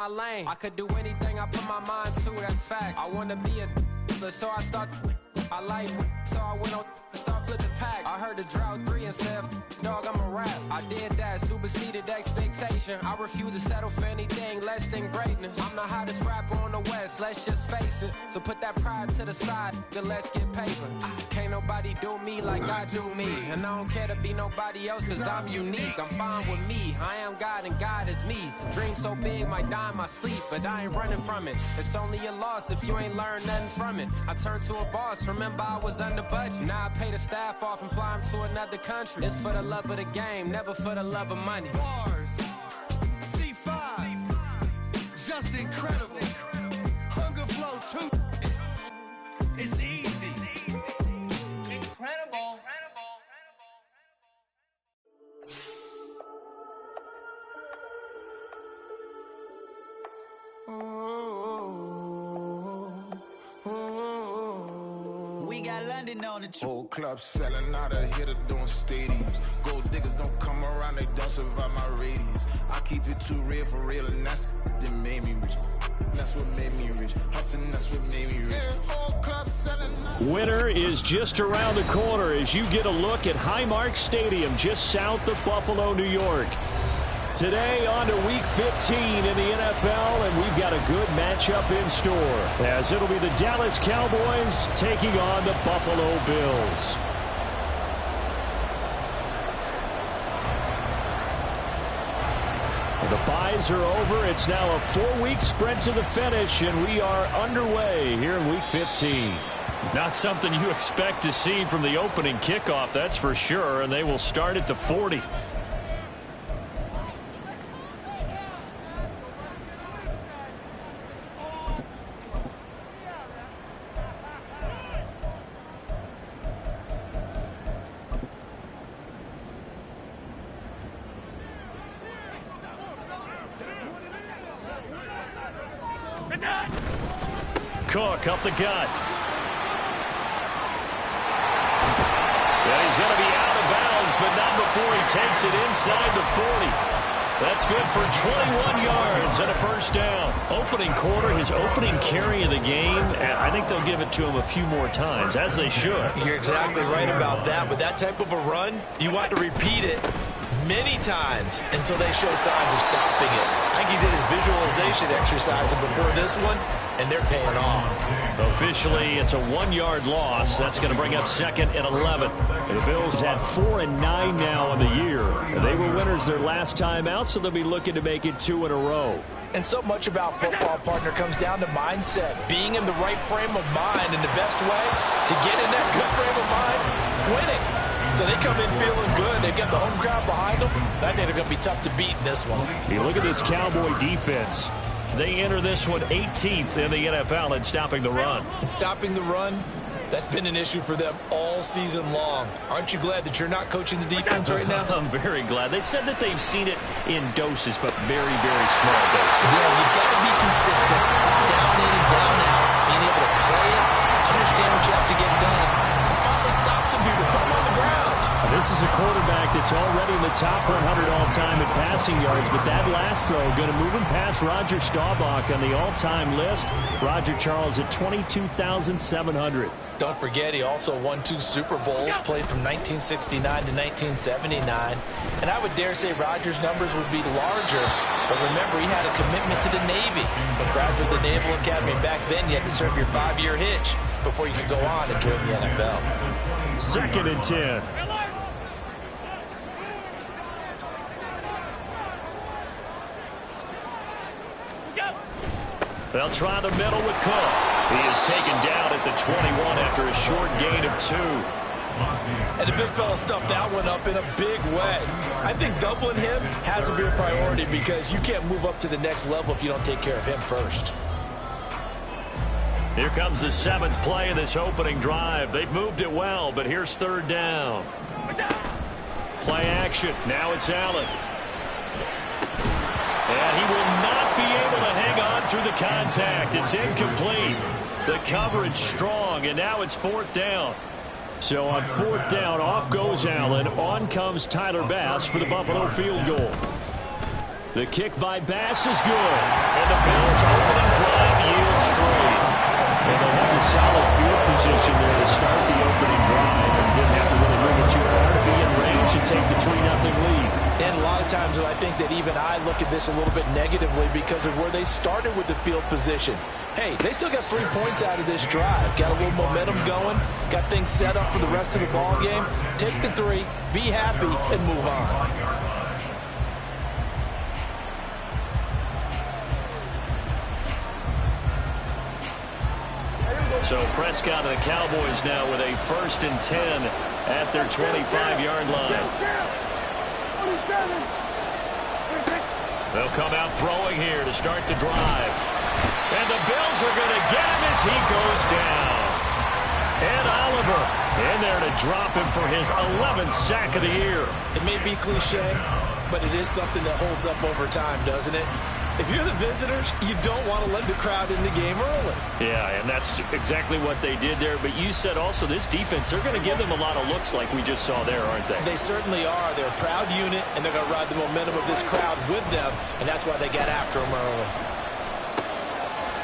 my lane. I could do anything I put my mind to, that's fact. I wanna be a so I start. I like so I went on start flipping pack. I heard the drought 3 and said, dog, I'm a rap. I did that, superseded expectation. I refuse to settle for anything less than greatness. I'm the hottest rapper on the west, let's just face it. So put that pride to the side, then let's get paper. Can't nobody do me like I do me. And I don't care to be nobody else, cause I'm unique. I'm fine with me, I am God and God is me. Dream so big, might die in my sleep, but I ain't running from it. It's only a loss if you ain't learned nothing from it. I turned to a boss, remember I was under budget. Now I pay the staff off and fly them to another country. It's for the love of the game, never for the love of money. Bars, C5, just incredible. Hunger flow 2, it's easy. Incredible. We got London on the trip. Whole club selling out of hitter doing stadiums. Gold diggers don't come around, they don't survive my radius. I keep it too real for real, and that's that made me rich. That's what made me rich. Hustling, that's what made me rich. Whole club selling out. Winter is just around the corner as you get a look at Highmark Stadium just south of Buffalo, New York. Today on to Week 15 in the NFL, and we've got a good matchup in store, as it'll be the Dallas Cowboys taking on the Buffalo Bills. The byes are over. It's now a 4-week sprint to the finish, and we are underway here in Week 15. Not something you expect to see from the opening kickoff, that's for sure, and they will start at the 40. Cook up the gut. Yeah, he's going to be out of bounds, but not before he takes it inside the 40. That's good for 21 yards and a first down. Opening quarter, his opening carry of the game, and I think they'll give it to him a few more times, as they should. You're exactly right about that. With that type of a run, you want to repeat it many times until they show signs of stopping it. I think he did his visualization exercise before this one, and they're paying off. Officially, it's a 1-yard loss. That's going to bring up 2nd and 11. And the Bills had 4 and 9 now in the year. And they were winners their last time out, so they'll be looking to make it 2 in a row. And so much about football, partner, comes down to mindset. Being in the right frame of mind, and the best way to get in that good frame of mind, winning. So they come in feeling good. They've got the home crowd behind them. I think they're going to be tough to beat in this one. You look at this Cowboy defense. They enter this one 18th in the NFL in stopping the run. And stopping the run, that's been an issue for them all season long. Aren't you glad that you're not coaching the defense right now? I'm very glad. They said that they've seen it in doses, but very, very small doses. Yeah, you've got to be consistent. It's down in and down out. Being able to play it, understand what you have to get done, and finally stop some people, put them on the ground. This is a quarterback that's already in the top 100 all-time in passing yards, but that last throw going to move him past Roger Staubach on the all-time list. Roger Charles at 22,700. Don't forget, he also won 2 Super Bowls, played from 1969 to 1979. And I would dare say Roger's numbers would be larger, but remember, he had a commitment to the Navy. But graduate the Naval Academy back then, you had to serve your 5-year hitch before you could go on and join the NFL. 2nd and 10. They'll try the middle with Cook. He is taken down at the 21 after a short gain of 2. And the big fella stuffed that one up in a big way. I think doubling him has to be a priority because you can't move up to the next level if you don't take care of him first. Here comes the 7th play of this opening drive. They've moved it well, but here's 3rd down. Play action. Now it's Allen. And he will not be able to hang on through the contact. It's incomplete. The coverage strong, and now it's 4th down. So on 4th down, off goes Allen. On comes Tyler Bass for the Buffalo field goal. The kick by Bass is good. And the Bills' opening drive yields 3. And they had a solid field position there to start the opening drive and didn't have to really move it too far to be in range and take the 3-0 lead. And a lot of times I think that even I look at this a little bit negatively because of where they started with the field position. Hey, they still got 3 points out of this drive. Got a little momentum going. Got things set up for the rest of the ball game. Take the 3, be happy, and move on. So Prescott and the Cowboys now with a 1st and 10 at their 25-yard line. They'll come out throwing here to start the drive. And the Bills are going to get him as he goes down. And Oliver in there to drop him for his 11th sack of the year. It may be cliche, but it is something that holds up over time, doesn't it? If you're the visitors, you don't want to let the crowd in the game early. Yeah, and that's exactly what they did there. But you said also this defense, they're going to give them a lot of looks like we just saw there, aren't they? They certainly are. They're a proud unit, and they're going to ride the momentum of this crowd with them, and that's why they got after them early.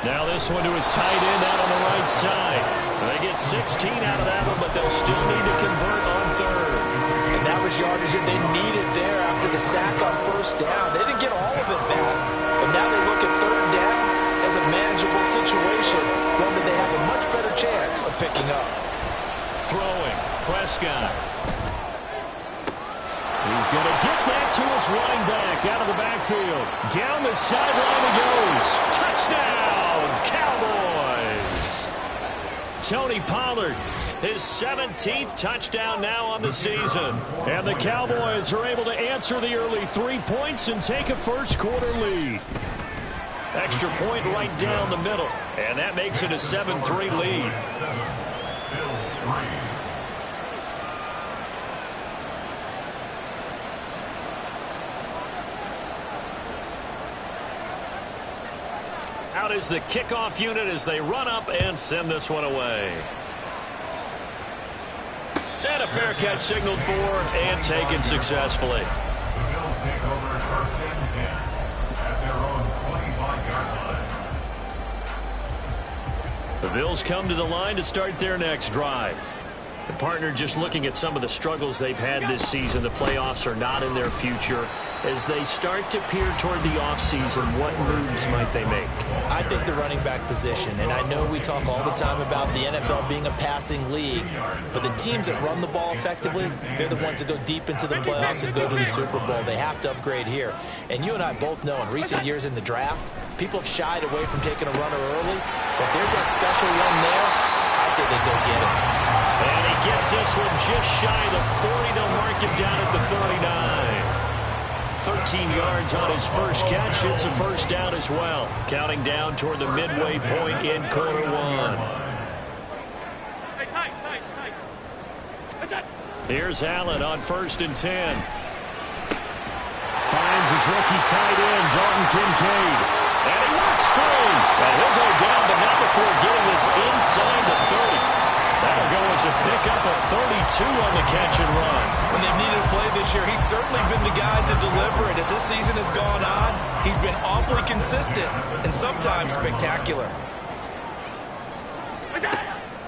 Now this one to his tight end out on the right side. They get 16 out of that one, but they'll still need to convert on 3rd. And that was yardage that they needed there after the sack on 1st down. They didn't get all of it back, but now they look at 3rd down as a manageable situation, one that they have a much better chance of picking up. Throwing, Prescott. He's going to get that to his running back out of the backfield. Down the sideline he goes. Touchdown, Cowboys. Tony Pollard, his 17th touchdown now on the season. And the Cowboys are able to answer the early 3 points and take a 1st quarter lead. Extra point right down the middle. And that makes it a 7-3 lead. Out is the kickoff unit as they run up and send this one away. And a fair catch signaled for and taken successfully. The Bills come to the line to start their next drive. The partner just looking at some of the struggles they've had this season. The playoffs are not in their future. As they start to peer toward the offseason, what moves might they make? I think the running back position, and I know we talk all the time about the NFL being a passing league, but the teams that run the ball effectively, they're the ones that go deep into the playoffs and go to the Super Bowl. They have to upgrade here. And you and I both know in recent years in the draft, people have shied away from taking a runner early, but there's that special one there. I say they go get him. And he gets this one just shy of the 40. They'll mark him down at the 39. 13 yards on his first catch. It's a 1st down as well. Counting down toward the midway point in quarter 1. Here's Allen on 1st and 10. Finds his rookie tight end, Dalton Kincaid. And he works through. And he'll go down, but not before getting this inside the 30. That'll go as a pickup of 32 on the catch and run. When they've needed a play this year, he's certainly been the guy to deliver it. As this season has gone on, he's been awfully consistent and sometimes spectacular.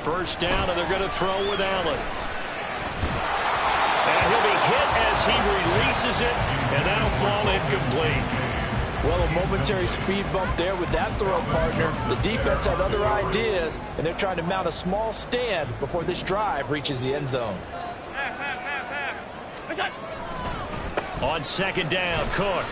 1st down, and they're going to throw with Allen. And he'll be hit as he releases it, and that'll fall incomplete. Well, a momentary speed bump there with that throw, partner. The defense had other ideas, and they're trying to mount a small stand before this drive reaches the end zone. On 2nd down, Cook.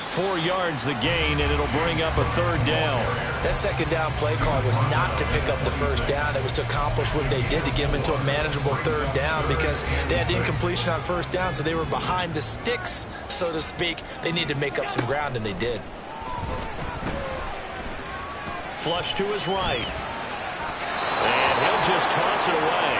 4 yards the gain, and it'll bring up a 3rd down. That 2nd down play call was not to pick up the 1st down. It was to accomplish what they did to get them into a manageable 3rd down because they had incompletion on 1st down, so they were behind the sticks, so to speak. They needed to make up some ground, and they did. Flush to his right. And he'll just toss it away.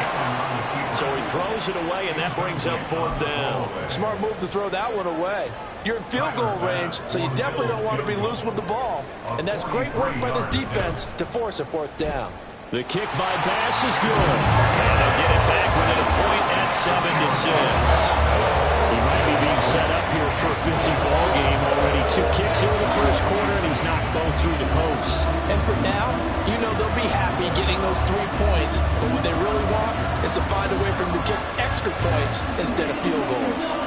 So he throws it away, and that brings up 4th down. Smart move to throw that one away. You're in field goal range, so you definitely don't want to be loose with the ball. And that's great work by this defense to force a 4th down. The kick by Bass is good. And they'll get it back within a point at 7-6. He might be being set up here for a busy ball game already. 2 kicks here in the first quarter, and he's knocked both through the posts. And for now, you know they'll be happy getting those 3 points. But what they really want is to find a way for them to kick extra points instead of field goals.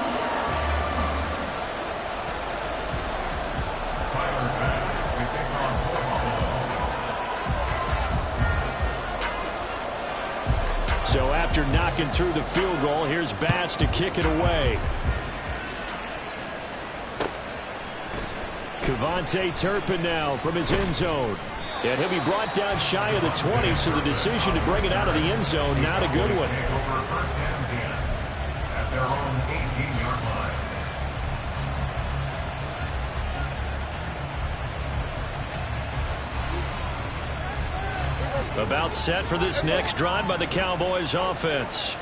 So after knocking through the field goal, here's Bass to kick it away. Cavante Turpin now from his end zone. And he'll be brought down shy of the 20, so the decision to bring it out of the end zone, not a good one. At their own 18-yard line. About set for this next drive by the Cowboys offense.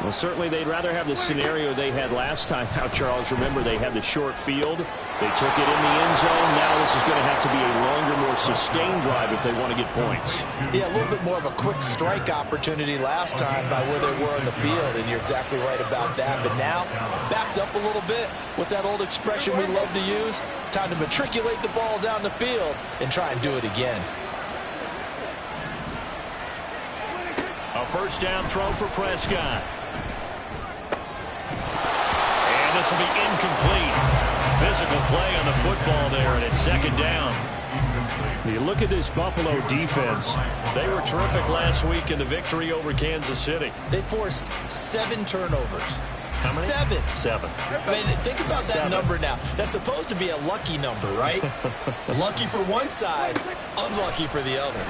Well, certainly they'd rather have the scenario they had last time out, Charles. Remember, they had the short field. They took it in the end zone. Now this is going to have to be a longer, more sustained drive if they want to get points. Yeah, a little bit more of a quick strike opportunity last time by where they were in the field, and you're exactly right about that. But now, backed up a little bit. What's that old expression we love to use? Time to matriculate the ball down the field and try and do it again. A first down throw for Prescott. And this will be incomplete. Physical play on the football there, and it's second down. You look at this Buffalo defense. They were terrific last week in the victory over Kansas City. They forced 7 turnovers. How many? 7. I mean, think about that number now. That's supposed to be a lucky number, right? Lucky for one side, unlucky for the other.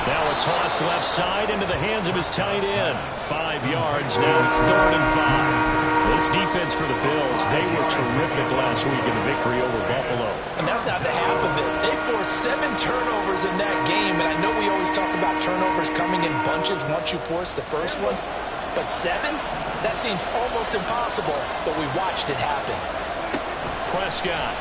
Now a toss left side into the hands of his tight end. 5 yards. Now it's 3rd and 5. This defense for the Bills, they were terrific last week in the victory over Buffalo. And that's not the half of it. They forced 7 turnovers in that game, and I know we always talk about turnovers coming in bunches once you force the first one, but 7? That seems almost impossible, but we watched it happen. Prescott.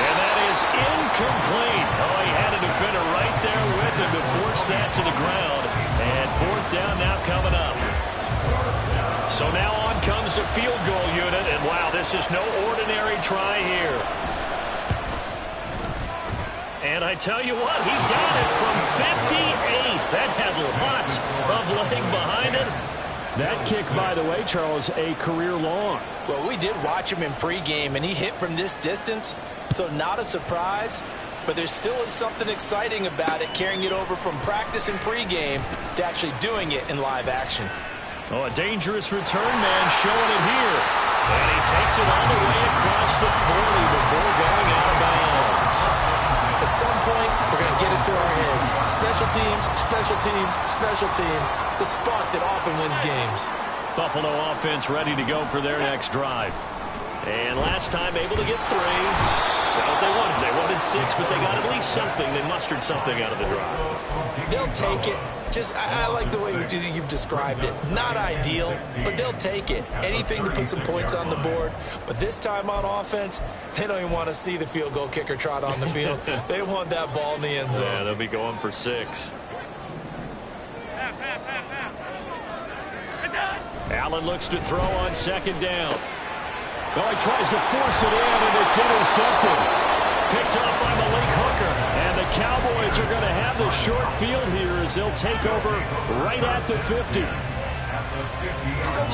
And that is incomplete. Oh, he had a defender right there with him to force that to the ground. And 4th down now coming up. So now on comes the field goal unit, and wow, this is no ordinary try here. And I tell you what, he got it from 58. That had lots of leg behind it. That kick, by the way, Charles, a career long. Well, we did watch him in pregame, and he hit from this distance, so not a surprise. But there still is something exciting about it, carrying it over from practice and pregame to actually doing it in live action. Oh, a dangerous return man showing it here. And he takes it all the way across the 40 before going out of bounds. At some point, we're going to get it through our heads. Special teams, special teams, special teams. The spark that often wins games. Buffalo offense ready to go for their next drive. And last time able to get 3. That's not what they wanted. They wanted 6, but they got at least something. They mustered something out of the drive. They'll take it. I like the way you've described it. Not ideal, but they'll take it. Anything to put some points on the board. But this time on offense, they don't even want to see the field goal kicker trot on the field. They want that ball in the end zone. Yeah, they'll be going for 6. Allen looks to throw on 2nd down. Oh, he tries to force it in, and it's intercepted. Picked off by Malik Hooker. And the Cowboys are going to have the short field here as they'll take over right at the 50.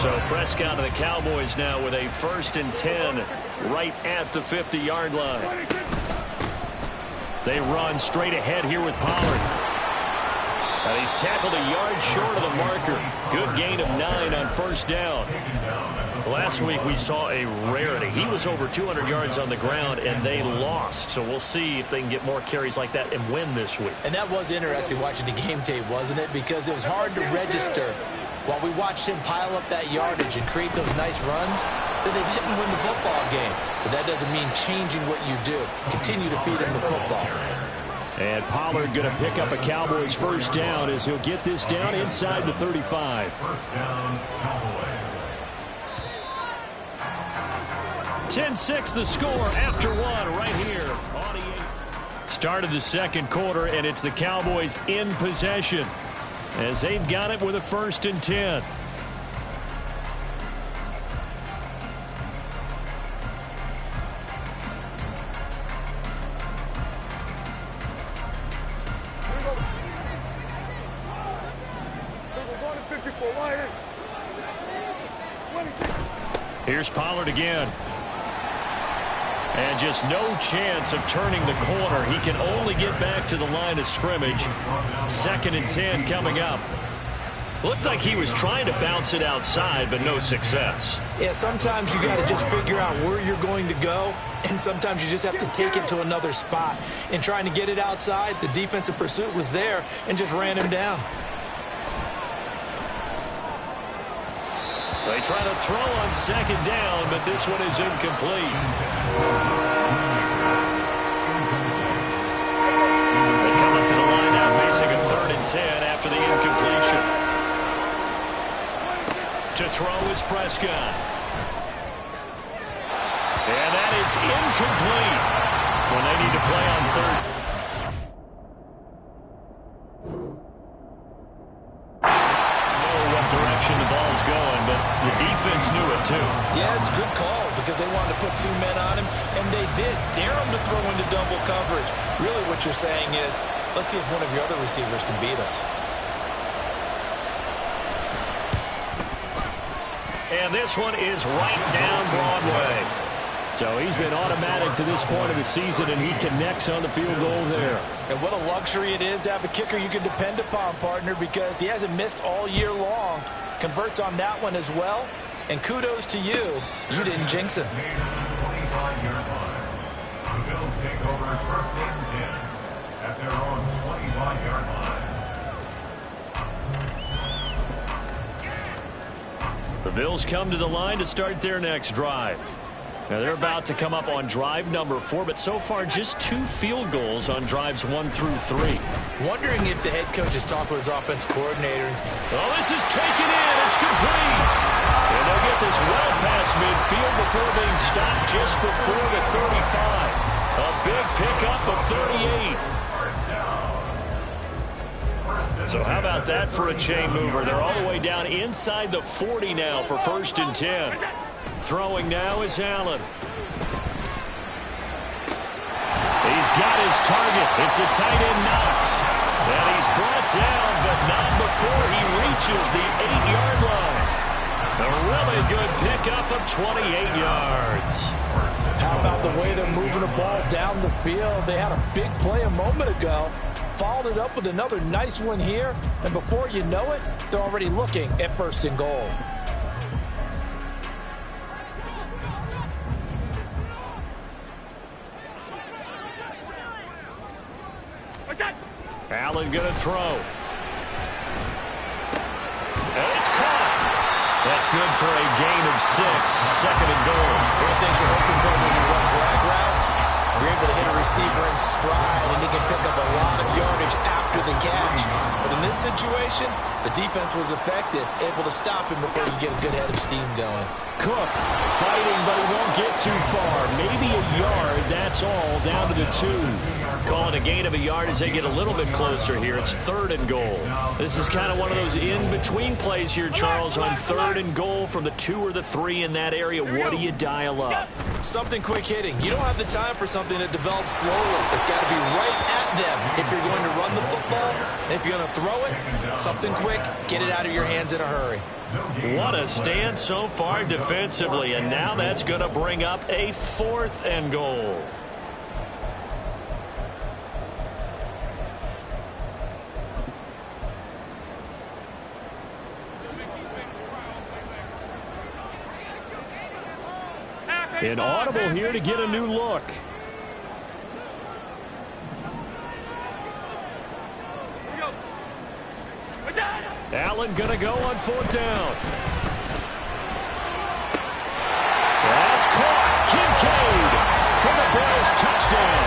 So Prescott and the Cowboys now with a 1st and 10 right at the 50-yard line. They run straight ahead here with Pollard. And he's tackled a yard short of the marker. Good gain of 9 on 1st down. Last week we saw a rarity. He was over 200 yards on the ground, and they lost. So we'll see if they can get more carries like that and win this week. And that was interesting watching the game tape, wasn't it? Because it was hard to register while we watched him pile up that yardage and create those nice runs that they didn't win the football game. But that doesn't mean changing what you do. Continue to feed him the football. And Pollard going to pick up a Cowboys 1st down as he'll get this down inside the 35. 1st down, Cowboys. 10-6 the score after 1 right here on EA. Start of the 2nd quarter, and it's the Cowboys in possession as they've got it with a 1st and 10. Here's Pollard again. And just no chance of turning the corner. He can only get back to the line of scrimmage. 2nd and 10 coming up. Looked like he was trying to bounce it outside, but no success. Yeah, sometimes you got to just figure out where you're going to go, and sometimes you just have to take it to another spot. In trying to get it outside, the defensive pursuit was there and just ran him down. They try to throw on 2nd down, but this one is incomplete. They come up to the line now facing a 3rd and 10 after the incompletion. To throw is Prescott. And that is incomplete when they need to play on 3rd. The ball's going, but the defense knew it too. Yeah, it's a good call because they wanted to put 2 men on him, and they did. Dare him to throw into double coverage. Really what you're saying is, let's see if one of your other receivers can beat us. And this one is right down Broadway. So he's been automatic to this point of the season, and he connects on the field goal there. And what a luxury it is to have a kicker you can depend upon, partner, because he hasn't missed all year long. Converts on that one as well. And kudos to you. You didn't jinx him. 25-yard line. The Bills take over 1st and 10 at their own 25-yard line. The Bills come to the line to start their next drive. Now they're about to come up on drive number 4, but so far just 2 field goals on drives 1 through 3. Wondering if the head coach has talked with his offense coordinator. Oh, this is taken in. It's complete. And they'll get this well past midfield before being stopped just before the 35. A big pickup of 38. So how about that for a chain mover? They're all the way down inside the 40 now for 1st and 10. Throwing now is Allen. He's got his target. It's the tight end Knox. And he's brought down, but not before he reaches the 8-yard line. A really good pickup of 28 yards. How about the way they're moving the ball down the field? They had a big play a moment ago. Followed it up with another nice one here. And before you know it, they're already looking at 1st and goal. Allen going to throw. And it's caught. That's good for a gain of 6. 2nd and goal. One of the things you're hoping for when you run drag routes, you're able to hit a receiver in stride, and he can pick up a lot of yardage after the catch. But in this situation, the defense was effective, able to stop him before you get a good head of steam going. Cook fighting, but he won't get too far. Maybe a yard, that's all, down to the 2. Calling a gain of a yard as they get a little bit closer here. It's 3rd and goal. This is kind of one of those in-between plays here, Charles, on 3rd and goal from the 2 or the 3 in that area. What do you dial up? Something quick hitting. You don't have the time for something that develops slowly. It's got to be right at them if you're going to run the football. And if you're going to throw it, something quick, get it out of your hands in a hurry. What a stand so far defensively, and now that's going to bring up a 4th and goal. Inaudible here to get a new look. Allen going to go on 4th down. That's caught. Kincaid for the Bears touchdown.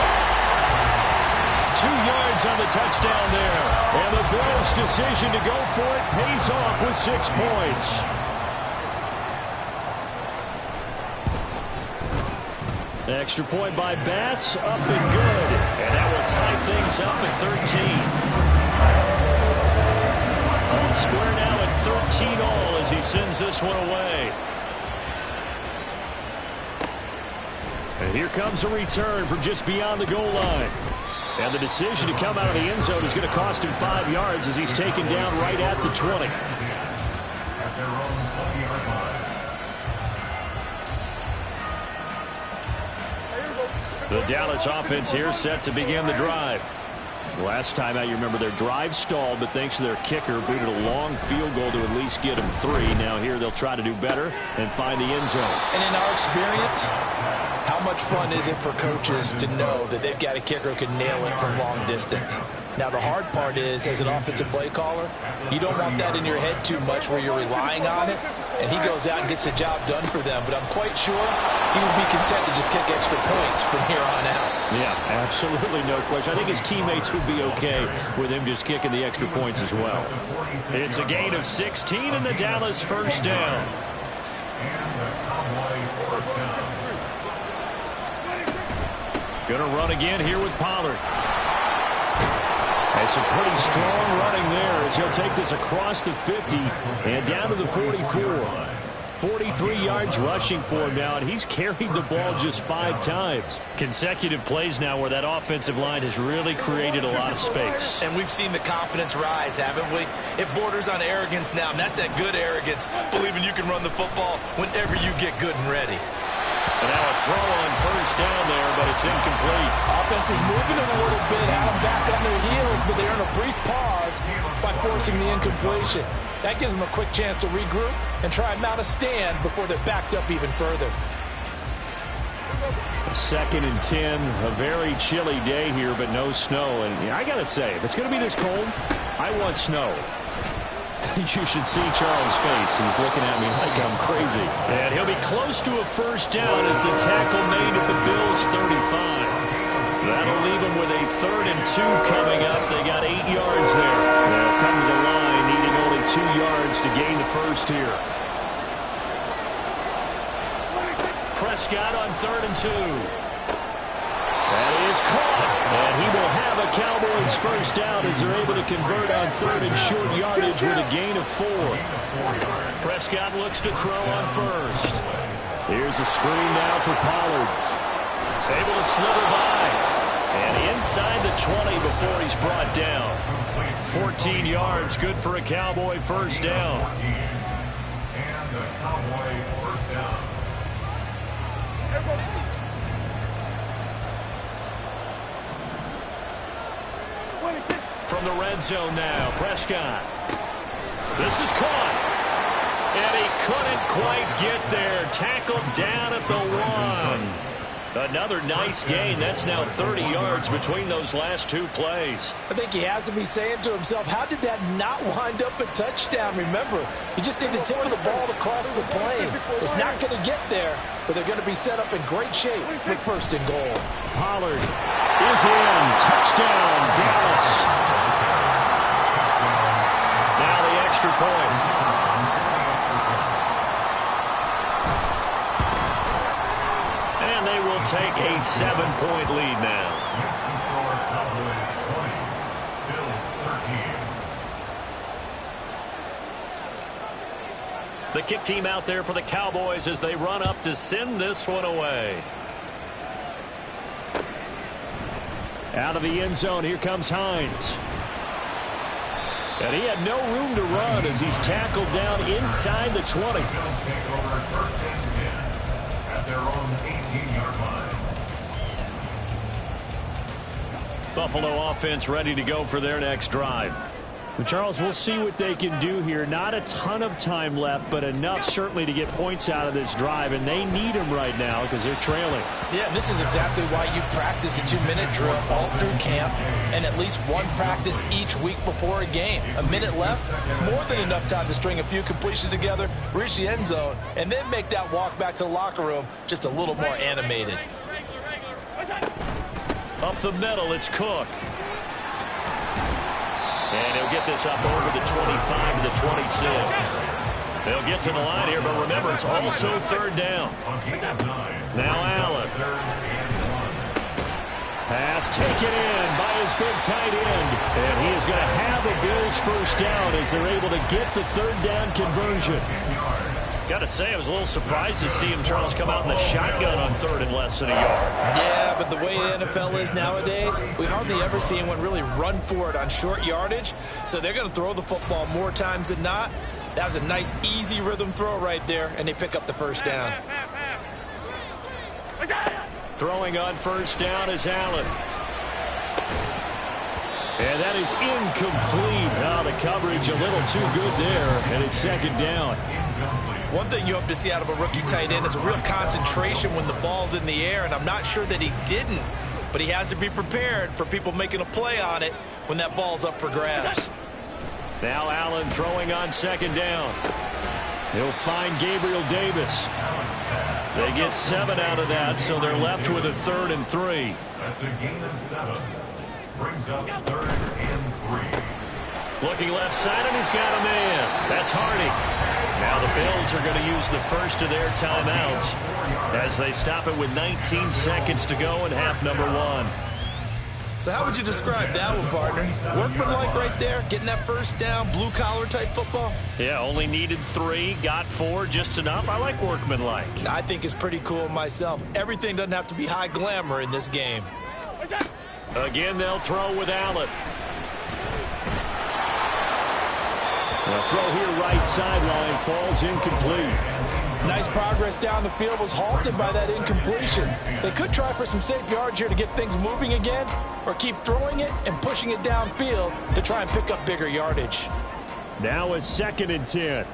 2 yards on the touchdown there. And the Bears' decision to go for it pays off with 6 points. Extra point by Bass, up and good. And that will tie things up at 13. On square now at 13 all as he sends this one away. And here comes a return from just beyond the goal line. And the decision to come out of the end zone is going to cost him 5 yards as he's taken down right at the 20. their own 20-yard line. The Dallas offense here set to begin the drive. Last time out, you remember their drive stalled, but thanks to their kicker, booted a long field goal to at least get them 3. Now here they'll try to do better and find the end zone. And in our experience, how much fun is it for coaches to know that they've got a kicker who can nail it from long distance? Now, the hard part is, as an offensive play caller, you don't want that in your head too much where you're relying on it, and he goes out and gets the job done for them. But I'm quite sure he would be content to just kick extra points from here on out. Yeah, absolutely no question. I think his teammates would be okay with him just kicking the extra points as well. It's a gain of 16 and the Dallas first down. And the Cowboy first down. Going to run again here with Pollard. And some pretty strong running there as he'll take this across the 50 and down to the 44. 43 yards rushing for him now, and he's carried the ball just 5 times. Consecutive plays now where that offensive line has really created a lot of space. And we've seen the confidence rise, haven't we? It borders on arrogance now, and that's that good arrogance, believing you can run the football whenever you get good and ready. And now a throw on first down there, but it's incomplete. Offense is moving a little bit out back on their heels, but they're in a brief pause by forcing the incompletion. That gives them a quick chance to regroup and try and mount a stand before they're backed up even further. 2nd and 10, a very chilly day here, but no snow. And I got to say, if it's going to be this cold, I want snow. You should see Charles' face. He's looking at me like I'm crazy. And he'll be close to a first down as the tackle made at the Bills' 35. That'll leave them with a 3rd and 2 coming up. They got 8 yards there. They'll come to the line, needing only 2 yards to gain the first here. Prescott on 3rd and 2. That is caught. And he will have a Cowboys first down as they're able to convert on 3rd and short yardage with a gain of 4. Prescott looks to throw on first. Here's a screen now for Pollard. Able to slither by. And inside the 20 before he's brought down. 14 yards, good for a Cowboy first down. And the Cowboy first down. From the red zone now, Prescott. This is caught. And he couldn't quite get there. Tackled down at the 1. Another nice gain. That's now 30 yards between those last 2 plays. I think he has to be saying to himself, how did that not wind up a touchdown? Remember, you just need the tip of the ball to cross the plane. It's not going to get there, but they're going to be set up in great shape with 1st and goal. Pollard is in. Touchdown, Dallas. Now the extra point. And they will take a 7-point lead now. Next to score, Cowboys 20, Bills 13. The kick team out there for the Cowboys as they run up to send this one away. Out of the end zone, here comes Hines. And he had no room to run as he's tackled down inside the 20. Bills take over 1st and 10 at their own 18-yard line. Buffalo offense ready to go for their next drive. Well, Charles, we'll see what they can do here. Not a ton of time left, but enough certainly to get points out of this drive, and they need them right now because they're trailing. Yeah, and this is exactly why you practice a 2-minute drill all through camp and at least 1 practice each week before a game. A minute left, more than enough time to string a few completions together, reach the end zone, and then make that walk back to the locker room just a little more animated. Up the middle, it's Cook. And he'll get this up over the 25 to the 26. They'll get to the line here, but remember, it's also 3rd down. Now Allen. Pass taken in by his big tight end. And he is going to have a Bills first down as they're able to get the 3rd down conversion. Got to say, I was a little surprised to see him, Charles, come out in the shotgun on 3rd and less than a yard. Yeah, but the way the NFL is nowadays, we hardly ever see anyone really run for it on short yardage. So they're going to throw the football more times than not. That was a nice, easy rhythm throw right there, and they pick up the first down. Throwing on first down is Allen. And that is incomplete. Now the coverage a little too good there, and it's second down. One thing you hope to see out of a rookie tight end is a real concentration when the ball's in the air, and I'm not sure that he didn't, but he has to be prepared for people making a play on it when that ball's up for grabs. Now Allen throwing on second down. He'll find Gabriel Davis. They get 7 out of that, so they're left with a 3rd and 3. That's a gain of 7. Brings up 3rd and 3. Looking left side, and he's got a man. That's Hardy. Now the Bills are going to use the first of their timeouts as they stop it with 19 seconds to go in half number 1. So how would you describe that one, partner? Workmanlike right there, getting that first down, blue-collar type football? Yeah, only needed 3, got 4, just enough. I like workmanlike. I think it's pretty cool myself. Everything doesn't have to be high glamour in this game. Again, they'll throw with Allen. The throw here right sideline falls incomplete. Nice progress down the field, was halted by that incompletion. They could try for some safe yards here to get things moving again, or keep throwing it and pushing it downfield to try and pick up bigger yardage. Now a 2nd and 10.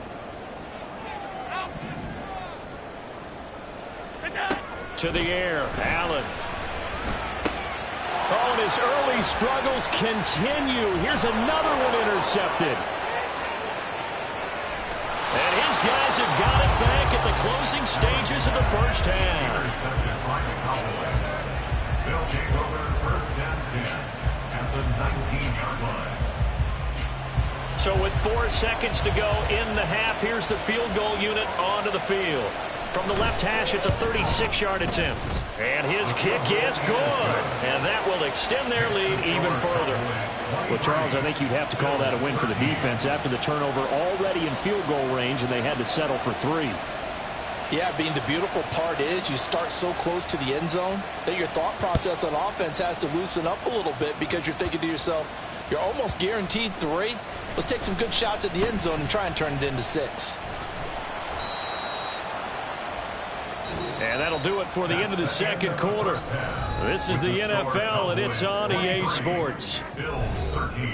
To the air, Allen. Oh, and his early struggles continue. Here's another one intercepted. And his guys have got it back at the closing stages of the first half. Intercepted by the Cowboys. They'll take over 1st and 10 at the 19-yard line. So with 4 seconds to go in the half, here's the field goal unit onto the field. From the left hash, it's a 36-yard attempt. And his kick is good. And that will extend their lead even further. Well, Charles, I think you'd have to call that a win for the defense after the turnover already in field goal range, and they had to settle for 3. Yeah, being the beautiful part is you start so close to the end zone that your thought process on offense has to loosen up a little bit because you're thinking to yourself, you're almost guaranteed 3. Let's take some good shots at the end zone and try and turn it into 6. And that'll do it for the end of the second quarter. This is the NFL, and it's on EA Sports. Bills 13.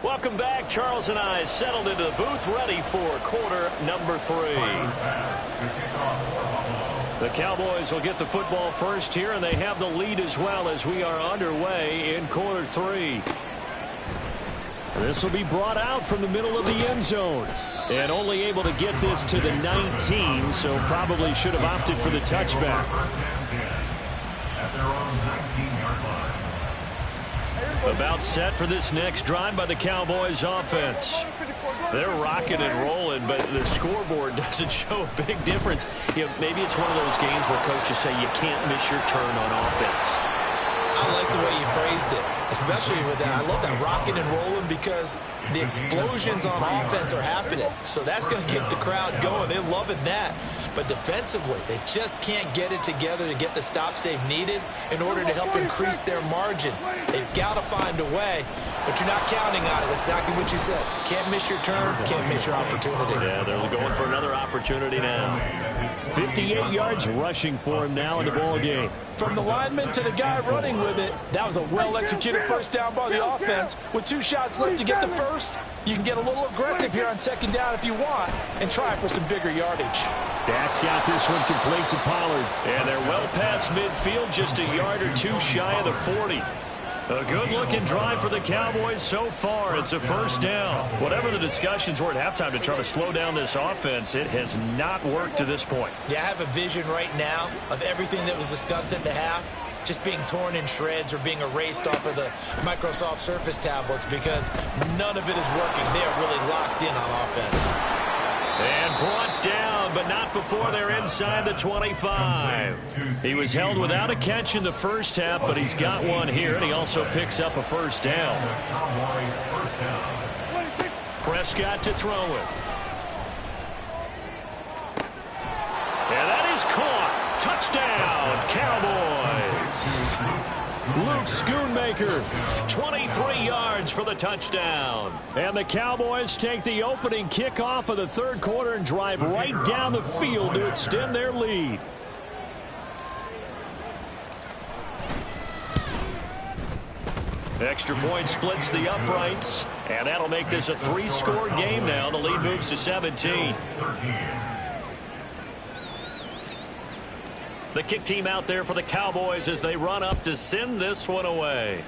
Welcome back. Charles and I settled into the booth, ready for quarter number 3. The Cowboys will get the football first here, and they have the lead as well as we are underway in quarter 3. This will be brought out from the middle of the end zone. And only able to get this to the 19, so probably should have opted for the touchback. At their own 19-yard line. About set for this next drive by the Cowboys offense. They're rocking and rolling, but the scoreboard doesn't show a big difference. You know, maybe it's one of those games where coaches say you can't miss your turn on offense. I like the way you phrased it, especially with that. I love that rocking and rolling because the explosions on offense are happening. So that's going to get the crowd going. They're loving that. But defensively, they just can't get it together to get the stops they've needed in order to help increase their margin. They've got to find a way, but you're not counting on it. That's exactly what you said. Can't miss your turn, can't miss your opportunity. Yeah, they're going for another opportunity now. 58 yards rushing for him now in the ball game. From the lineman to the guy running with it, that was a well-executed first down by the offense. With 2 shots left to get the first, you can get a little aggressive here on second down if you want and try for some bigger yardage. That's got this one complete to Pollard. And they're well past midfield, just a yard or 2 shy of the 40. A good-looking drive for the Cowboys so far. It's a first down. Whatever the discussions were at halftime to try to slow down this offense, it has not worked to this point. Yeah, I have a vision right now of everything that was discussed at the half just being torn in shreds or being erased off of the Microsoft Surface tablets because none of it is working. They are really locked in on offense. And brought down, but not before they're inside the 25. He was held without a catch in the first half, but he's got one here, and he also picks up a first down. Prescott to throw it. And that is caught. Touchdown, Cowboys. Schoonmaker, 23 yards for the touchdown. And the Cowboys take the opening kickoff of the third quarter and drive right down the field to extend their lead. Extra point splits the uprights, and that'll make this a 3-score game now. The lead moves to 17. The kick team out there for the Cowboys as they run up to send this one away.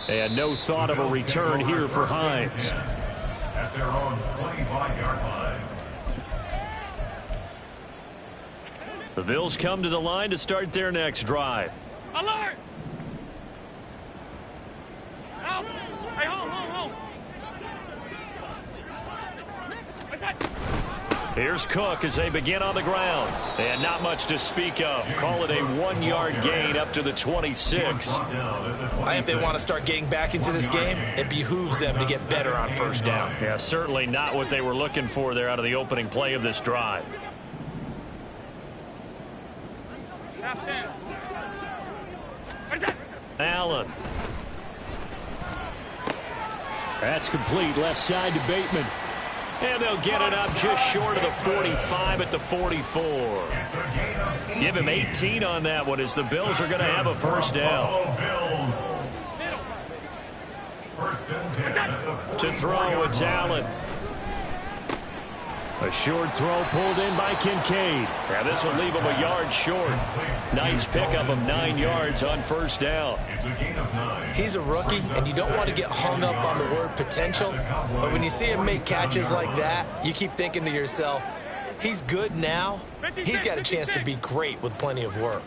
And no thought of a return here for Hines. At their own 25-yard line. The Bills come to the line to start their next drive. Alert! Out! Hey, hold. What's that? Here's Cook as they begin on the ground. And not much to speak of. Call it a 1-yard gain up to the 26. I think they want to start getting back into this game. It behooves them to get better on first down. Yeah, certainly not what they were looking for there out of the opening play of this drive. Allen. That's complete left side to Bateman. And they'll get it up just short of the 45 at the 44. Give him 18 on that one as the Bills are going to have a first down. To throw, it's Allen. A short throw pulled in by Kincaid. Now this will leave him a yard short. Nice pickup of 9 yards on first down. He's a rookie, and you don't want to get hung up on the word potential. But when you see him make catches like that, you keep thinking to yourself, he's good now. He's got a chance to be great with plenty of work.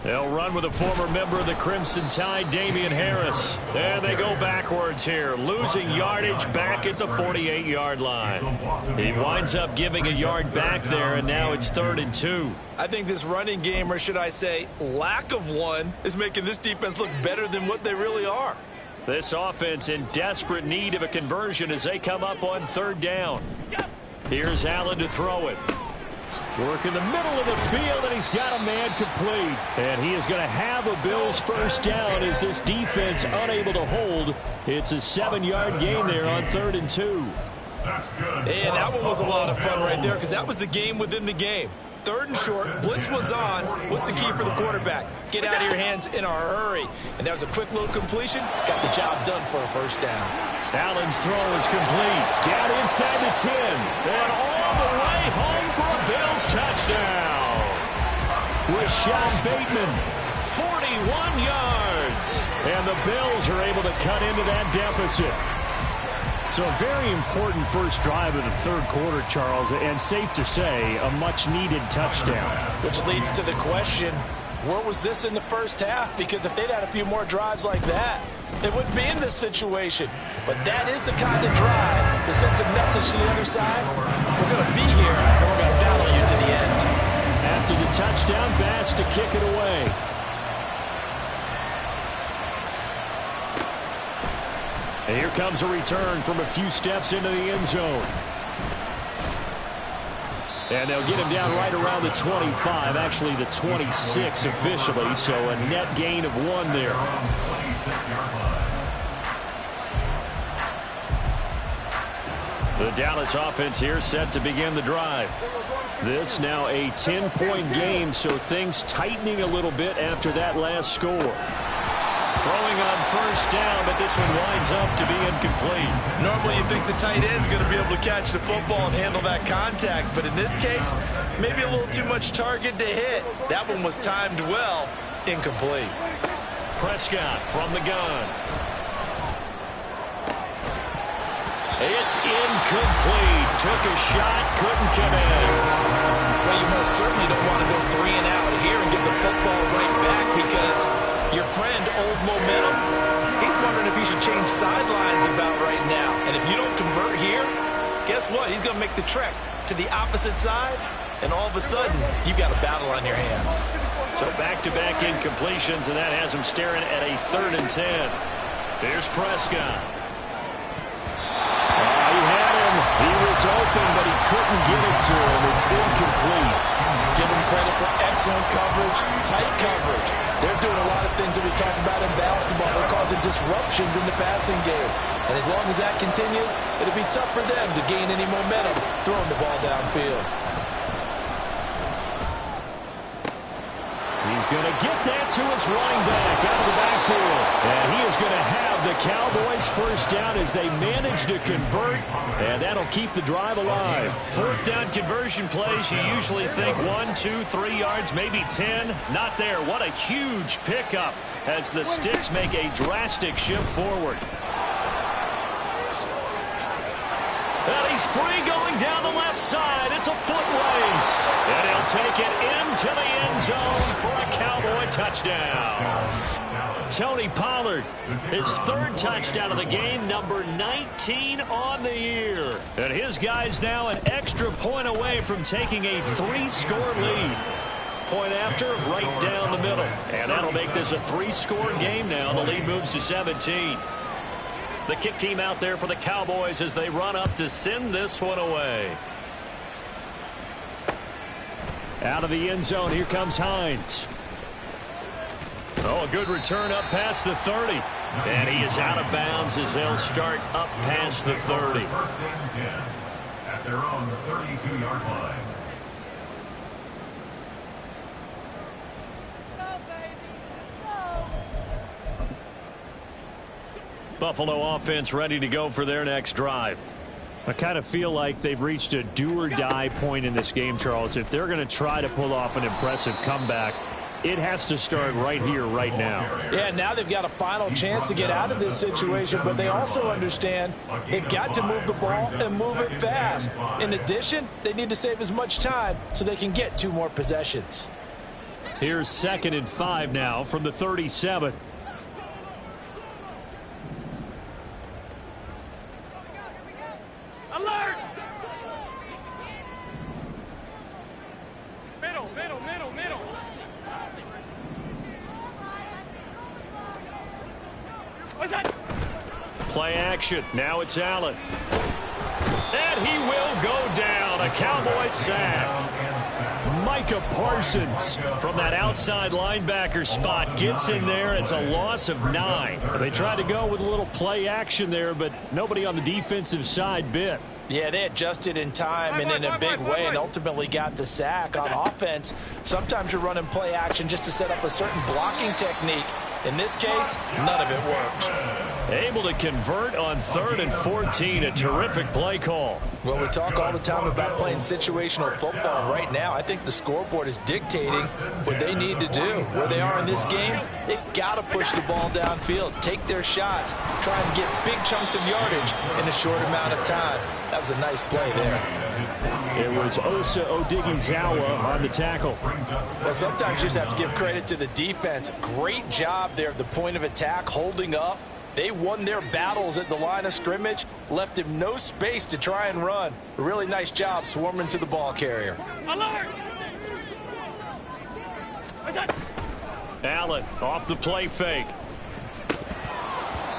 They'll run with a former member of the Crimson Tide, Damian Harris. And they go backwards here, losing yardage back at the 48-yard line. He winds up giving a yard back there, and now it's 3rd and 2. I think this running game, or should I say lack of one, is making this defense look better than what they really are. This offense in desperate need of a conversion as they come up on 3rd down. Here's Allen to throw it. Work in the middle of the field, and he's got a man complete. And he is going to have a Bills first down as this defense unable to hold. It's a 7-yard gain there on 3rd and 2. And that one was a lot of fun right there because that was the game within the game. 3rd and short, blitz was on. What's the key for the quarterback? Get out of your hands in a hurry. And that was a quick little completion. Got the job done for a first down. Allen's throw is complete. Down inside the 10. And all the way home for a Bills touchdown. Rashad Bateman, 41 yards. And the Bills are able to cut into that deficit. So a very important first drive of the third quarter, Charles, and safe to say, a much-needed touchdown. Which leads to the question, where was this in the first half? Because if they'd had a few more drives like that, they wouldn't be in this situation. But that is the kind of drive that sends a message to the other side. We're going to be here, and we're going to battle you to the end. After the touchdown, Bass to kick it away. And here comes a return from a few steps into the end zone. And they'll get him down right around the 25, actually the 26 officially, so a net gain of 1 there. The Dallas offense here set to begin the drive. This now a 10-point game, so things tightening a little bit after that last score. Throwing on first down, but this one winds up to be incomplete. Normally you think the tight end's going to be able to catch the football and handle that contact, but in this case, maybe a little too much target to hit. That one was timed well, incomplete. Prescott from the gun. It's incomplete. Took a shot, couldn't come in. Well, you most certainly don't want to go 3 and out here and get the football right back because your friend, Old Momentum, he's wondering if he should change sidelines about right now. And if you don't convert here, guess what? He's going to make the trek to the opposite side, and all of a sudden, you've got a battle on your hands. So back-to-back incompletions, and that has him staring at a 3rd and 10. Here's Prescott. He had him. He was open, but he couldn't get it to him. It's incomplete. Give them credit for excellent coverage, tight coverage. They're doing a lot of things that we talk about in basketball. They're causing disruptions in the passing game. And as long as that continues, it'll be tough for them to gain any momentum throwing the ball downfield. He's going to get that to his running back out of the backfield. And he is going to have the Cowboys first down as they manage to convert. And that'll keep the drive alive. Fourth down conversion plays, you usually think 1, 2, 3 yards, maybe 10. Not there. What a huge pickup as the Sticks make a drastic shift forward. And he's free going down the left side. It's a foot race. And he'll take it into the end zone for a Cowboy touchdown. Tony Pollard, his third touchdown of the game, number 19 on the year. And his guy's now an extra point away from taking a 3-score lead. Point after, right down the middle. And that'll make this a 3-score game now. The lead moves to 17. The kick team out there for the Cowboys as they run up to send this one away. Out of the end zone, here comes Hines. Oh, a good return up past the 30. And he is out of bounds as they'll start up past the 30. First and 10 at their own 32-yard line. Buffalo offense ready to go for their next drive. I kind of feel like they've reached a do-or-die point in this game, Charles. If they're going to try to pull off an impressive comeback, it has to start right here, right now. Yeah, now they've got a final chance to get out of this situation, but they also understand they've got to move the ball and move it fast. In addition, they need to save as much time so they can get 2 more possessions. Here's 2nd and 5 now from the 37. Alert! Middle, middle, middle, middle. What's that? Play action. Now it's Allen. And he will go down. A Cowboy sack. Micah Parsons From that outside linebacker spot gets in there. It's a loss of 9. They tried to go with a little play action there, but nobody on the defensive side bit. Yeah, they adjusted in time and in a big way and ultimately got the sack. On offense, sometimes you're running play action just to set up a certain blocking technique. In this case, none of it worked. Able to convert on 3rd and 14. A terrific play call. Well, we talk all the time about playing situational football. Right now, I think the scoreboard is dictating what they need to do. Where they are in this game, they've got to push the ball downfield, take their shots, try and get big chunks of yardage in a short amount of time. That was a nice play there. It was Osa Odighizuwa on the tackle. Well, sometimes you just have to give credit to the defense. Great job there at the point of attack, holding up. They won their battles at the line of scrimmage, left him no space to try and run. A really nice job swarming to the ball carrier. Alert! What's that? Allen off the play fake.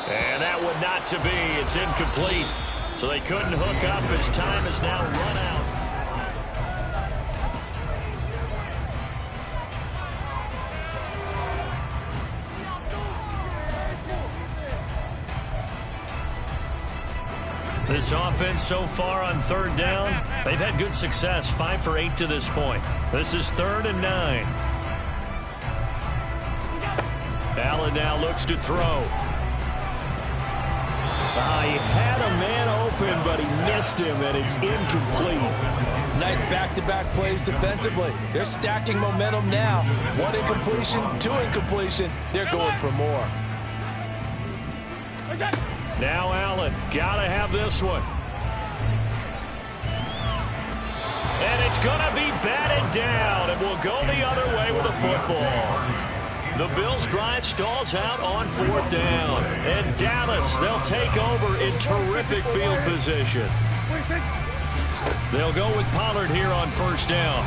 And that one not to be. It's incomplete. So they couldn't hook up as time has now run out. This offense so far on 3rd down, they've had good success, 5 for 8 to this point. This is 3rd and 9. Allen now looks to throw. He had a man open, but he missed him, and it's incomplete. Nice back-to-back plays defensively. They're stacking momentum now. 1 incompletion, 2 incompletion. They're going for more. What's that? Now Allen, gotta have this one. And it's gonna be batted down, and we'll go the other way with a football. The Bills' drive stalls out on 4th down. And Dallas, they'll take over in terrific field position. They'll go with Pollard here on 1st down.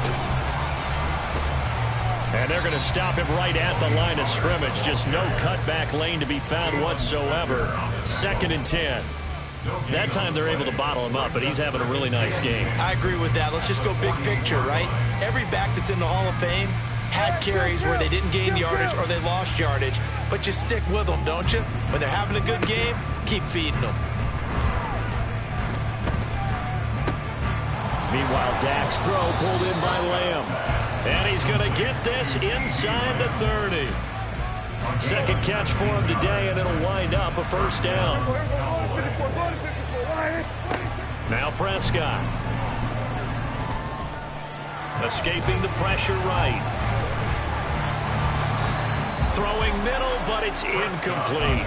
And they're going to stop him right at the line of scrimmage. Just no cutback lane to be found whatsoever. 2nd and 10. That time they're able to bottle him up, but he's having a really nice game. I agree with that. Let's just go big picture, right? Every back that's in the Hall of Fame had carries where they didn't gain yardage or they lost yardage, but you stick with them, don't you? When they're having a good game, keep feeding them. Meanwhile, Dak's throw pulled in by Lamb. And he's going to get this inside the 30. Second catch for him today, and it'll wind up a first down. Now Prescott. Escaping the pressure right. Throwing middle, but it's incomplete.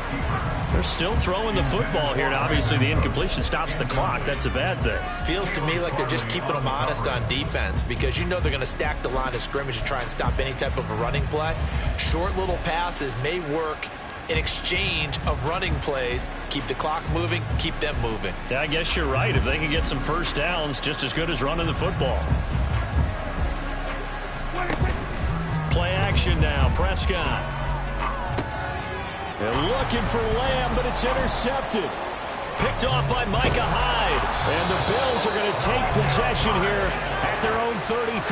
They're still throwing the football here, and obviously the incompletion stops the clock. That's a bad thing. Feels to me like they're just keeping them honest on defense because you know they're going to stack the line of scrimmage and try and stop any type of a running play. Short little passes may work in exchange of running plays. Keep the clock moving, keep them moving. Yeah, I guess you're right. If they can get some first downs, just as good as running the football. Play action now, Prescott. They're looking for Lamb, but it's intercepted. Picked off by Micah Hyde. And the Bills are going to take possession here at their own 33.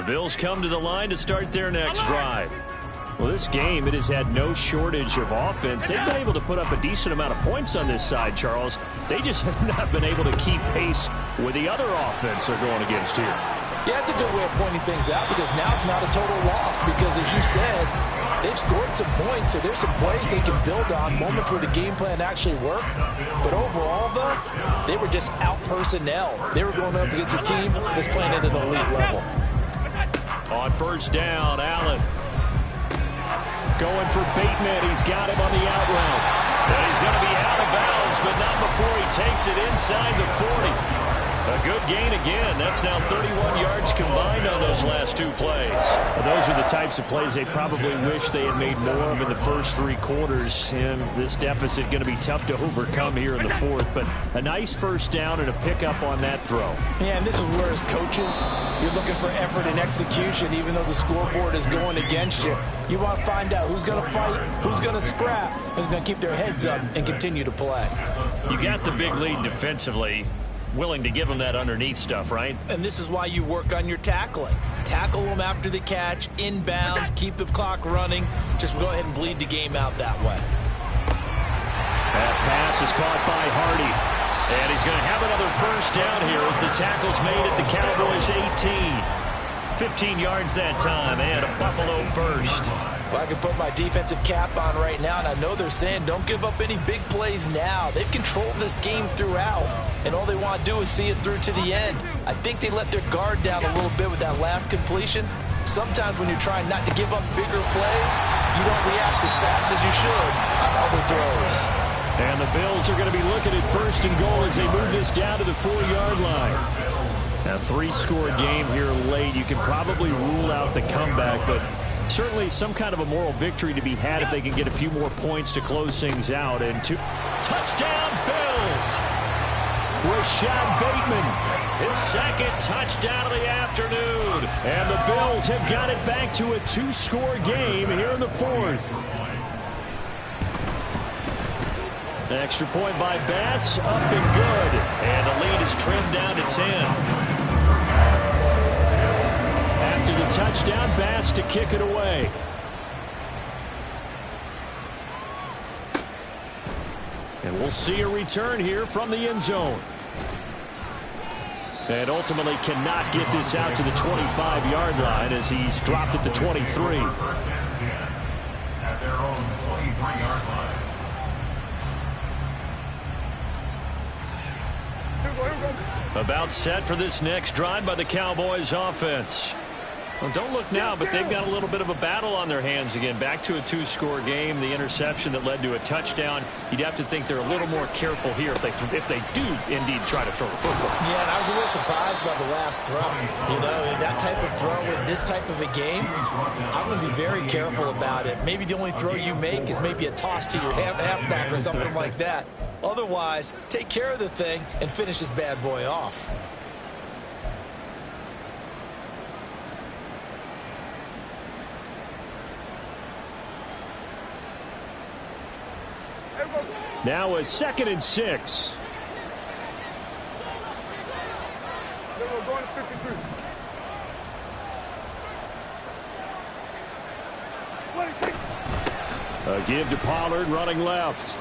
The Bills come to the line to start their next drive. Well, this game, it has had no shortage of offense. They've been able to put up a decent amount of points on this side, Charles. They just have not been able to keep pace with the other offense they're going against here. Yeah, it's a good way of pointing things out because now it's not a total loss because, as you said, they've scored some points, so there's some plays they can build on, moments where the game plan actually worked. But overall, though, they were just out personnel. They were going up against a team that's playing at an elite level. On first down, Allen. Going for Bateman. He's got him on the out route. And he's going to be out of bounds, but not before he takes it inside the 40. A good gain again. That's now 31 yards combined on those last two plays. Well, those are the types of plays they probably wish they had made more of in the first three quarters. And this deficit going to be tough to overcome here in the fourth. But a nice first down and a pickup on that throw. Yeah, and this is where, as coaches, you're looking for effort and execution, even though the scoreboard is going against you. You want to find out who's going to fight, who's going to scrap, who's going to keep their heads up and continue to play. You got the big lead defensively. Willing to give them that underneath stuff, right? And this is why you work on your tackling. Tackle them after the catch, inbounds, keep the clock running. Just go ahead and bleed the game out that way. That pass is caught by Hardy. And he's going to have another first down here as the tackle's made at the Cowboys' 18. 15 yards that time, and a Buffalo first. Well, I can put my defensive cap on right now, and I know they're saying don't give up any big plays now. They've controlled this game throughout, and all they want to do is see it through to the end. I think they let their guard down a little bit with that last completion. Sometimes when you're trying not to give up bigger plays, you don't react as fast as you should on other throws. And the Bills are going to be looking at first and goal as they move this down to the 4-yard line. A 3-score game here late. You can probably rule out the comeback, but certainly some kind of a moral victory to be had if they can get a few more points to close things out. And touchdown Bills! Rashad Bateman, his second touchdown of the afternoon. And the Bills have got it back to a 2-score game here in the fourth. An extra point by Bass, up and good. And the lead is trimmed down to 10. After the touchdown, Bass to kick it away. And we'll see a return here from the end zone. And ultimately cannot get this out to the 25-yard line as he's dropped at the 23. At their own 23-yard line. About set for this next drive by the Cowboys offense. Well, don't look now, but they've got a little bit of a battle on their hands again. Back to a 2-score game. The interception that led to a touchdown. You'd have to think they're a little more careful here if they do indeed try to throw the football. Yeah, and I was a little surprised by the last throw. You know, that type of throw in this type of a game, I'm going to be very careful about it. Maybe the only throw you make is maybe a toss to your halfback or something like that. Otherwise, take care of the thing and finish this bad boy off. Now a 2nd and 6. We're going to 53. A give to Pollard running left.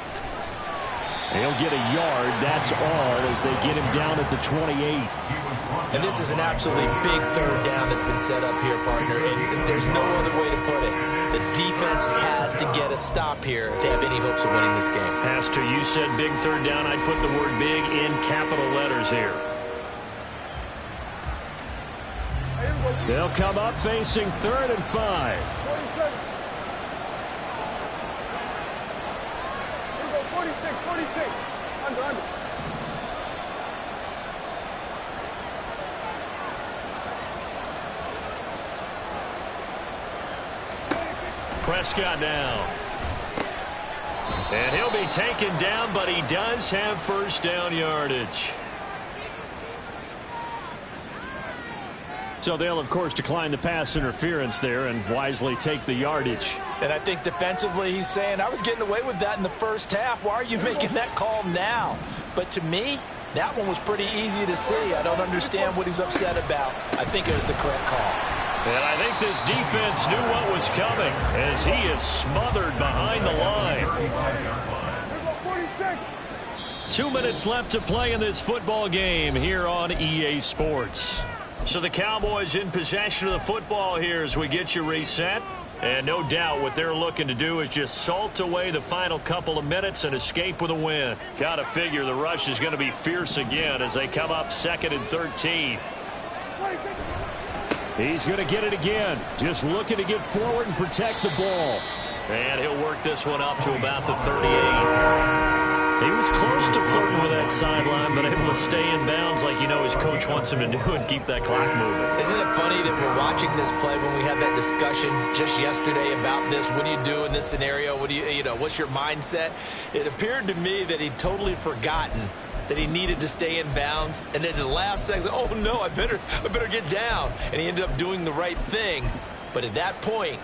He'll get a yard. That's all as they get him down at the 28. And this is an absolutely big 3rd down that's been set up here, partner. And there's no other way to put it. The defense has to get a stop here if they have any hopes of winning this game. Pastor, you said big 3rd down. I'd put the word big in capital letters here. They'll come up facing 3rd and 5. 46. Under. Prescott now. And he'll be taken down, but he does have 1st down yardage. So they'll, of course, decline the pass interference there and wisely take the yardage. And I think defensively he's saying, I was getting away with that in the first half. Why are you making that call now? But to me, that one was pretty easy to see. I don't understand what he's upset about. I think it was the correct call. And I think this defense knew what was coming as he is smothered behind the line. 2 minutes left to play in this football game here on EA Sports. So the Cowboys in possession of the football here as we get you reset. And no doubt what they're looking to do is just salt away the final couple of minutes and escape with a win. Got to figure the rush is going to be fierce again as they come up 2nd and 13. He's going to get it again. Just looking to get forward and protect the ball. And he'll work this one up to about the 38. He was close to flirting with that sideline, but able to stay in bounds like you know his coach wants him to do and keep that clock moving. Isn't it funny that we're watching this play when we had that discussion just yesterday about this? What do you do in this scenario? What do you know, what's your mindset? It appeared to me that he'd totally forgotten that he needed to stay in bounds, and then at the last second, oh no, I better get down. And he ended up doing the right thing. But at that point,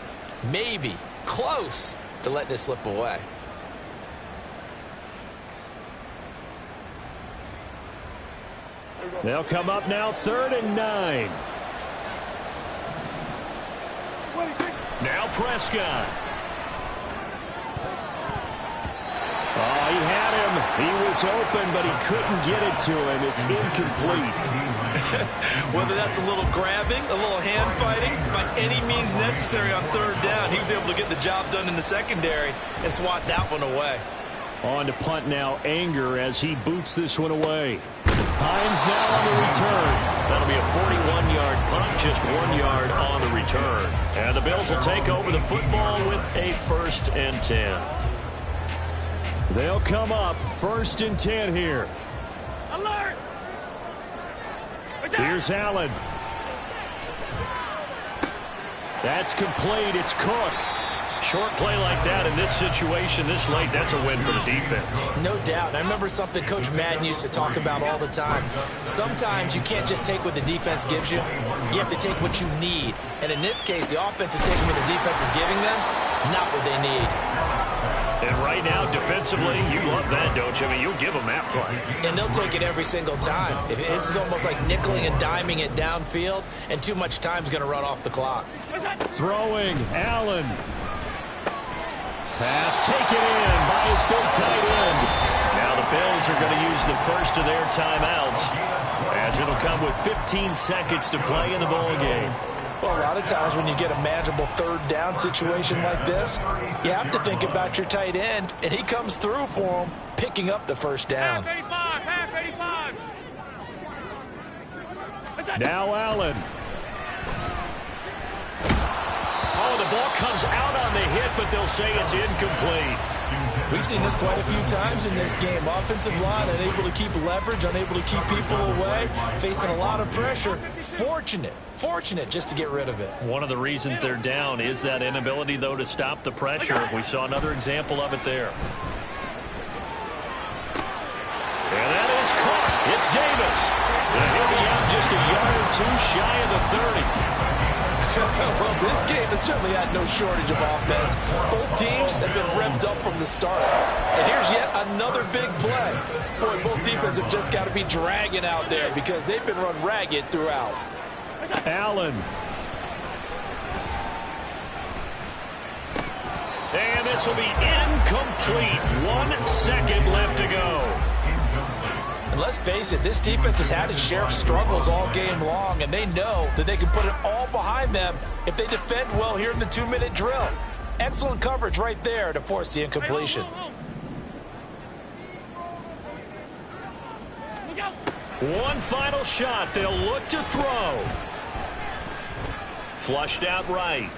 maybe close to letting it slip away. They'll come up now 3rd and 9. Now Prescott. Oh, he had him. He was open, but he couldn't get it to him. It's incomplete. Whether that's a little grabbing, a little hand fighting, by any means necessary on 3rd down, he was able to get the job done in the secondary and swat that one away. On to punt now, Anger as he boots this one away. Hines now on the return. That'll be a 41-yard punt, just 1 yard on the return. And the Bills will take over the football with a 1st and 10. They'll come up 1st and 10 here. Alert! Here's Allen. That's complete. It's Cook. Short play like that in this situation this late, that's a win for the defense. No doubt. I remember something Coach Madden used to talk about all the time. Sometimes you can't just take what the defense gives you. You have to take what you need. And in this case, the offense is taking what the defense is giving them, not what they need. And right now, defensively, you love that, don't you? I mean, you'll give them that play. And they'll take it every single time. This is almost like nickeling and diming it downfield, and too much time's going to run off the clock. Throwing, Allen. Pass taken in by his big tight end. Now the Bills are going to use the first of their timeouts as it'll come with 15 seconds to play in the ball game. Well, a lot of times when you get a manageable 3rd down situation like this, you have to think about your tight end, and he comes through for him, picking up the 1st down. Half 85. Now Allen. Oh, the ball comes out on the hit, but they'll say it's incomplete. We've seen this quite a few times in this game. Offensive line unable to keep leverage, unable to keep people away, facing a lot of pressure. Fortunate just to get rid of it. One of the reasons they're down is that inability, though, to stop the pressure. We saw another example of it there. And that is caught. It's Davis. And he'll be out just a yard or two shy of the 30. Well, this game has certainly had no shortage of offense. Both teams have been revved up from the start. And here's yet another big play. Boy, both defenses have just got to be dragging out there because they've been run ragged throughout. Allen. And this will be incomplete. 1 second left to go. And let's face it, this defense has had its share of struggles all game long, and they know that they can put it all behind them if they defend well here in the 2-minute drill. Excellent coverage right there to force the incompletion. One final shot. They'll look to throw. Flushed out right.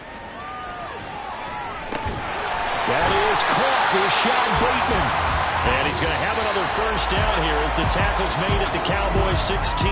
That is caught with Sean Bateman. And he's going to have another first down here as the tackle's made at the Cowboys 16.